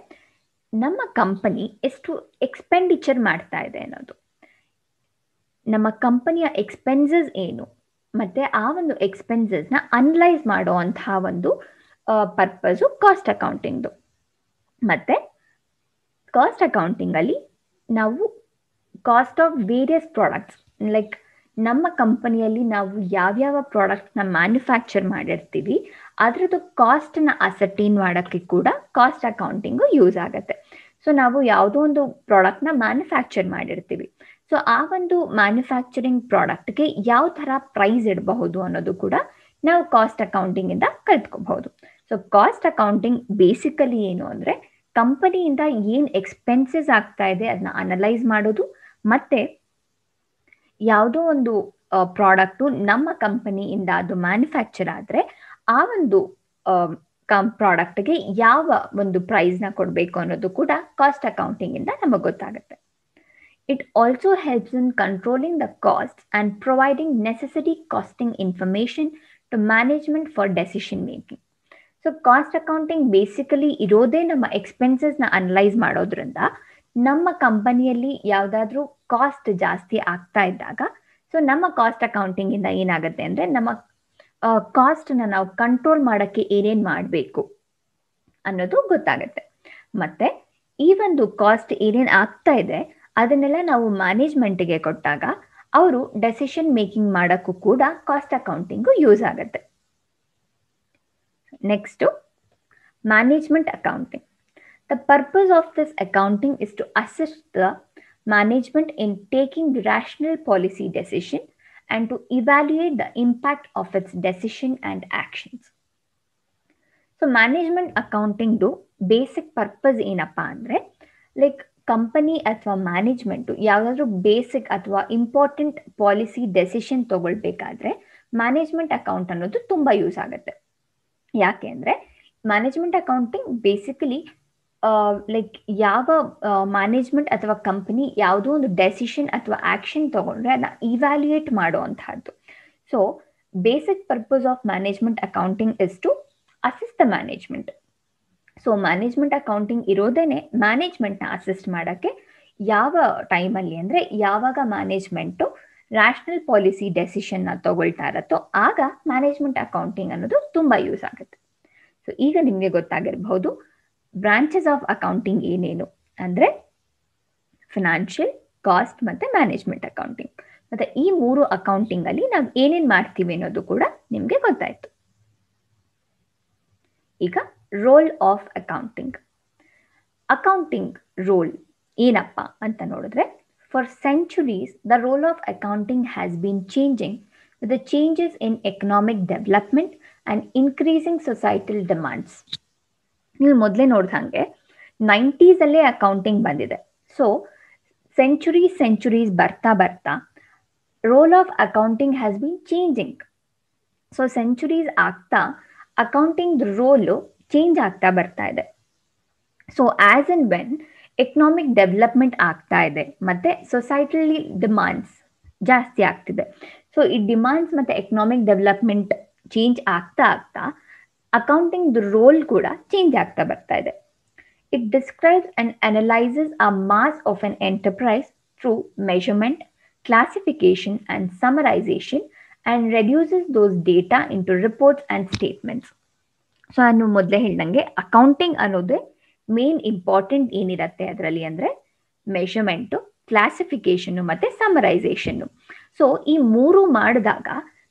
ನಮ್ಮ company ಎಷ್ಟು expenditure ಮಾಡ್ತಾ ಇದೆ ಅನ್ನೋದು, ನಮ್ಮ ಕಂಪನಿಯ expenses ಏನು ಮತ್ತೆ ಆ ಒಂದು ಎಕ್ಸ್ಪೆನ್ಸಸ್ನ ಅನಲೈಸ್ ಮಾಡುವಂತಹ ಒಂದು ಪರ್ಪಸು ಕಾಸ್ಟ್ ಅಕೌಂಟಿಂಗ್ದು. ಮತ್ತೆ ಕಾಸ್ಟ್ ಅಕೌಂಟಿಂಗಲ್ಲಿ ನಾವು cost of various products, like ನಮ್ಮ ಕಂಪನಿಯಲ್ಲಿ ನಾವು ಯಾವ್ಯಾವ ಪ್ರಾಡಕ್ಟ್ನ ಮ್ಯಾನುಫ್ಯಾಕ್ಚರ್ ಮಾಡಿರ್ತೀವಿ ಅದರದ್ದು ಕಾಸ್ಟನ್ನ ಅಸರ್ಟೈನ್ ಮಾಡೋಕ್ಕೆ ಕೂಡ ಕಾಸ್ಟ್ ಅಕೌಂಟಿಂಗು ಯೂಸ್ ಆಗುತ್ತೆ. ಸೊ ನಾವು ಯಾವುದೋ ಒಂದು ಪ್ರಾಡಕ್ಟ್ನ ಮ್ಯಾನುಫ್ಯಾಕ್ಚರ್ ಮಾಡಿರ್ತೀವಿ, ಸೊ ಆ ಒಂದು ಮ್ಯಾನುಫ್ಯಾಕ್ಚರಿಂಗ್ ಪ್ರಾಡಕ್ಟ್ಗೆ ಯಾವ ಥರ ಪ್ರೈಸ್ ಇಡಬಹುದು ಅನ್ನೋದು ಕೂಡ ನಾವು ಕಾಸ್ಟ್ ಅಕೌಂಟಿಂಗ್ ಇಂದ ಕಲ್ತ್ಕೋಬಹುದು. ಸೊ ಕಾಸ್ಟ್ ಅಕೌಂಟಿಂಗ್ ಬೇಸಿಕಲಿ ಏನು ಅಂದರೆ ಕಂಪನಿಯಿಂದ ಏನು ಎಕ್ಸ್ಪೆನ್ಸಸ್ ಆಗ್ತಾ ಇದೆ ಅದನ್ನ ಅನಲೈಸ್ ಮಾಡೋದು, ಮತ್ತೆ ಯಾವುದೋ ಒಂದು ಪ್ರಾಡಕ್ಟು ನಮ್ಮ ಕಂಪನಿಯಿಂದ ಅದು ಮ್ಯಾನುಫ್ಯಾಕ್ಚರ್ ಆದರೆ ಆ ಒಂದು ಪ್ರಾಡಕ್ಟ್ಗೆ ಯಾವ ಒಂದು ಪ್ರೈಸ್ನ ಕೊಡಬೇಕು ಅನ್ನೋದು ಕೂಡ ಕಾಸ್ಟ್ ಅಕೌಂಟಿಂಗ್ ಇಂದ ನಮಗೆ ಗೊತ್ತಾಗುತ್ತೆ. It also helps in controlling the costs and providing necessary costing information to management for decision making. So cost accounting basically ಇರೋದೇ ನಮ್ಮ ಎಕ್ಸ್ಪೆನ್ಸಸ್ನ ಅನಲೈಸ್ ಮಾಡೋದ್ರಿಂದ ನಮ್ಮ ಕಂಪನಿಯಲ್ಲಿ ಯಾವುದಾದ್ರೂ ಕಾಸ್ಟ್ ಜಾಸ್ತಿ ಆಗ್ತಾ ಇದ್ದಾಗ, ಸೊ ನಮ್ಮ ಕಾಸ್ಟ್ ಅಕೌಂಟಿಂಗ್ ಇಂದ ಏನಾಗುತ್ತೆ ಅಂದರೆ ನಮ್ಮ ಕಾಸ್ಟ್ನ ನಾವು ಕಂಟ್ರೋಲ್ ಮಾಡೋಕ್ಕೆ ಏನೇನು ಮಾಡಬೇಕು ಅನ್ನೋದು ಗೊತ್ತಾಗುತ್ತೆ. ಮತ್ತೆ ಈ ಒಂದು ಕಾಸ್ಟ್ ಏನೇನು ಆಗ್ತಾ ಇದೆ ಅದನ್ನೆಲ್ಲ ನಾವು ಮ್ಯಾನೇಜ್ಮೆಂಟ್ಗೆ ಕೊಟ್ಟಾಗ ಅವರು ಡೆಸಿಷನ್ ಮೇಕಿಂಗ್ ಮಾಡೋಕ್ಕೂ ಕೂಡ ಕಾಸ್ಟ್ ಅಕೌಂಟಿಂಗು ಯೂಸ್ ಆಗುತ್ತೆ. Next management accounting. The purpose of this accounting is to assist the management in taking rational policy decision and to evaluate the impact of its decision and actions. So management ಅಕೌಂಟಿಂಗ್ದು basic purpose ಏನಪ್ಪಾ ಅಂದರೆ, like company ಅಥವಾ management ಯಾವುದಾದ್ರೂ basic ಅಥವಾ important policy decision ತಗೊಳ್ಬೇಕಾದ್ರೆ management account ಅನ್ನೋದು ತುಂಬ use ಆಗುತ್ತೆ. ಯಾಕೆ ಅಂದರೆ ಮ್ಯಾನೇಜ್ಮೆಂಟ್ ಅಕೌಂಟಿಂಗ್ ಬೇಸಿಕಲಿ ಲೈಕ್ ಯಾವ ಮ್ಯಾನೇಜ್ಮೆಂಟ್ ಅಥವಾ ಕಂಪನಿ ಯಾವುದೋ ಒಂದು ಡೆಸಿಷನ್ ಅಥವಾ ಆ್ಯಕ್ಷನ್ ತಗೊಂಡ್ರೆ ಅದನ್ನ ಇವ್ಯಾಲ್ಯೂಯೇಟ್ ಮಾಡುವಂತಹದ್ದು. So basic purpose of management accounting is to assist the management. So management accounting ಇರೋದೇನೆ ಮ್ಯಾನೇಜ್ಮೆಂಟ್ನ ಅಸಿಸ್ಟ್ ಮಾಡೋಕ್ಕೆ. ಯಾವ ಟೈಮಲ್ಲಿ ಅಂದರೆ ಯಾವಾಗ ಮ್ಯಾನೇಜ್ಮೆಂಟು ರ್ಯಾಷನಲ್ ಪಾಲಿಸಿ ಡೆಸಿಷನ್ನ ತಗೊಳ್ತಾ ಇರತ್ತೋ ಆಗ ಮ್ಯಾನೇಜ್ಮೆಂಟ್ ಅಕೌಂಟಿಂಗ್ ಅನ್ನೋದು ತುಂಬ ಯೂಸ್ ಆಗುತ್ತೆ. ಸೊ ಈಗ ನಿಮಗೆ ಗೊತ್ತಾಗಿರಬಹುದು ಬ್ರಾಂಚಸ್ ಆಫ್ ಅಕೌಂಟಿಂಗ್ ಏನೇನು ಅಂದರೆ ಫಿನಾನ್ಷಿಯಲ್, ಕಾಸ್ಟ್ ಮತ್ತು ಮ್ಯಾನೇಜ್ಮೆಂಟ್ ಅಕೌಂಟಿಂಗ್. ಮತ್ತು ಈ ಮೂರು ಅಕೌಂಟಿಂಗಲ್ಲಿ ನಾವು ಏನೇನು ಮಾಡ್ತೀವಿ ಅನ್ನೋದು ಕೂಡ ನಿಮಗೆ ಗೊತ್ತಾಯಿತು. ಈಗ role of accounting. Accounting role ಏನಪ್ಪ ಅಂತ ನೋಡಿದ್ರೆ, for centuries the role of accounting has been changing with the changes in economic development and increasing societal demands. ನೀವು ಮೊದಲೇ ನೋಡ್ದಂಗೆ 90s ಅಕೌಂಟಿಂಗ್ ಬಂದಿದೆ. ಸೊ ಸೆಂಚುರೀಸ್ ಬರ್ತಾ ಬರ್ತಾ roll of accounting has been changing. So centuries ಆಗ್ತಾ accounting roll change ಆಗ್ತಾ ಬರ್ತಾ ಇದೆ. So as and when economic development ಆಗ್ತಾ ಇದೆ ಮತ್ತು ಸೊಸೈಟಲಿ ಡಿಮಾಂಡ್ಸ್ ಜಾಸ್ತಿ ಆಗ್ತಿದೆ. ಸೊ ಈ ಡಿಮಾಂಡ್ಸ್ ಮತ್ತು ಎಕನಾಮಿಕ್ ಡೆವಲಪ್ಮೆಂಟ್ ಚೇಂಜ್ ಆಗ್ತಾ ಆಗ್ತಾ ಅಕೌಂಟಿಂಗ್ ರೋಲ್ ಕೂಡ ಚೇಂಜ್ ಆಗ್ತಾ ಬರ್ತಾ ಇದೆ. It describes and analyzes a mass of an enterprise through measurement, classification, and summarization and reduces those data into reports and statements. So ನಾನು ಮೊದಲೇ ಹೇಳ್ದಂಗೆ ಅಕೌಂಟಿಂಗ್ ಅನ್ನೋದೇ ಮೇನ್ ಇಂಪಾರ್ಟೆಂಟ್ ಏನಿರುತ್ತೆ ಅದರಲ್ಲಿ ಅಂದರೆ ಮೆಷರ್ಮೆಂಟು, ಕ್ಲಾಸಿಫಿಕೇಷನ್ನು ಮತ್ತು ಸಮರೈಸೇಷನ್ನು. ಸೊ ಈ ಮೂರು ಮಾಡಿದಾಗ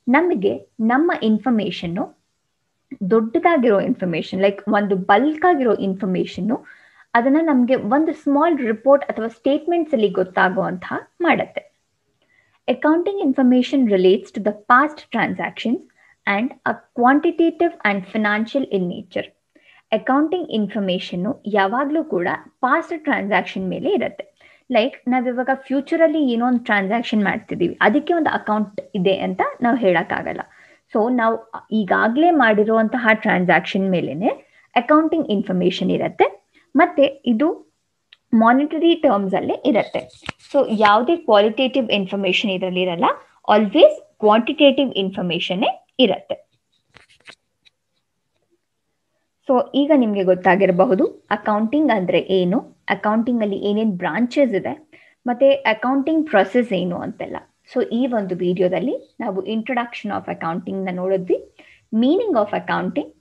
ನಮಗೆ ನಮ್ಮ ಇನ್ಫಾರ್ಮೇಷನ್ನು ದೊಡ್ಡದಾಗಿರೋ ಇನ್ಫಾರ್ಮೇಷನ್ ಲೈಕ್ ಒಂದು ಬಲ್ಕ್ ಆಗಿರೋ ಇನ್ಫಾರ್ಮೇಷನ್ನು ಅದನ್ನು ನಮಗೆ ಒಂದು ಸ್ಮಾಲ್ ರಿಪೋರ್ಟ್ ಅಥವಾ ಸ್ಟೇಟ್ಮೆಂಟ್ಸ್ ಅಲ್ಲಿ ಗೊತ್ತಾಗುವಂತಹ ಮಾಡುತ್ತೆ. Accounting information relates to the past transactions and a quantitative and financial in nature. Accounting ಇನ್ಫಾರ್ಮೇಷನ್ನು ಯಾವಾಗಲೂ ಕೂಡ ಪಾಸ್ಟ್ ಟ್ರಾನ್ಸಾಕ್ಷನ್ ಮೇಲೆ ಇರುತ್ತೆ. ಲೈಕ್ ನಾವಿವಾಗ ಫ್ಯೂಚರಲ್ಲಿ ಏನೋ ಒಂದು ಟ್ರಾನ್ಸಾಕ್ಷನ್ ಮಾಡ್ತಿದ್ದೀವಿ, ಅದಕ್ಕೆ ಒಂದು ಅಕೌಂಟ್ ಇದೆ ಅಂತ ನಾವು ಹೇಳೋಕ್ಕಾಗಲ್ಲ. ಸೊ ನಾವು ಈಗಾಗಲೇ ಮಾಡಿರುವಂತಹ ಟ್ರಾನ್ಸಾಕ್ಷನ್ ಮೇಲೇ ಅಕೌಂಟಿಂಗ್ ಇನ್ಫಾರ್ಮೇಷನ್ ಇರುತ್ತೆ, ಮತ್ತು ಇದು ಮಾನಿಟರಿ ಟರ್ಮ್ಸ್ ಅಲ್ಲೇ ಇರುತ್ತೆ. ಸೊ ಯಾವುದೇ ಕ್ವಾಲಿಟೇಟಿವ್ ಇನ್ಫಾರ್ಮೇಷನ್ ಇದರಲ್ಲಿ ಇರಲ್ಲ, ಆಲ್ವೇಸ್ ಕ್ವಾಂಟಿಟೇಟಿವ್ ಇನ್ಫಾರ್ಮೇಷನ್ನೇ ಇರುತ್ತೆ. ಸೊ ಈಗ ನಿಮಗೆ ಗೊತ್ತಾಗಿರಬಹುದು ಅಕೌಂಟಿಂಗ್ ಅಂದರೆ ಏನು, ಅಕೌಂಟಿಂಗಲ್ಲಿ ಏನೇನು ಬ್ರಾಂಚಸ್ ಇದೆ, ಮತ್ತು ಅಕೌಂಟಿಂಗ್ ಪ್ರೊಸೆಸ್ ಏನು ಅಂತೆಲ್ಲ. ಸೊ ಈ ಒಂದು ವಿಡಿಯೋದಲ್ಲಿ ನಾವು ಇಂಟ್ರೊಡಕ್ಷನ್ ಆಫ್ ಅಕೌಂಟಿಂಗ್ನ ನೋಡಿದ್ವಿ, meaning of accounting,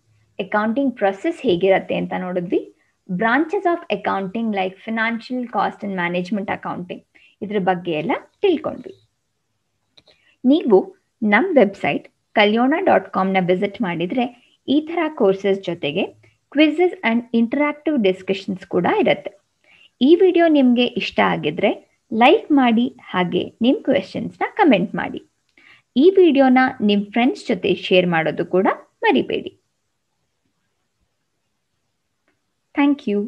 accounting process ಹೇಗಿರುತ್ತೆ ಅಂತ ನೋಡಿದ್ವಿ, branches of accounting like financial, cost and management accounting ಇದ್ರ ಬಗ್ಗೆ ಎಲ್ಲ ತಿಳ್ಕೊಂಡ್ವಿ. ನೀವು ನಮ್ಮ ವೆಬ್ಸೈಟ್ kalyona.comನ ವಿಸಿಟ್ ಮಾಡಿದರೆ ಈ ಥರ ಕೋರ್ಸಸ್ ಜೊತೆಗೆ ಕ್ವಿಝಸ್ ಆ್ಯಂಡ್ ಇಂಟರಾಕ್ಟಿವ್ ಡಿಸ್ಕಷನ್ಸ್ ಕೂಡ ಇರುತ್ತೆ. ಈ ವಿಡಿಯೋ ನಿಮಗೆ ಇಷ್ಟ ಆಗಿದ್ರೆ ಲೈಕ್ ಮಾಡಿ, ಹಾಗೆ ನಿಮ್ಮ ಕ್ವೆಶನ್ಸ್ನ ಕಮೆಂಟ್ ಮಾಡಿ. ಈ ವಿಡಿಯೋನ ನಿಮ್ಮ ಫ್ರೆಂಡ್ಸ್ ಜೊತೆ ಶೇರ್ ಮಾಡೋದು ಕೂಡ ಮರಿಬೇಡಿ. Thank you.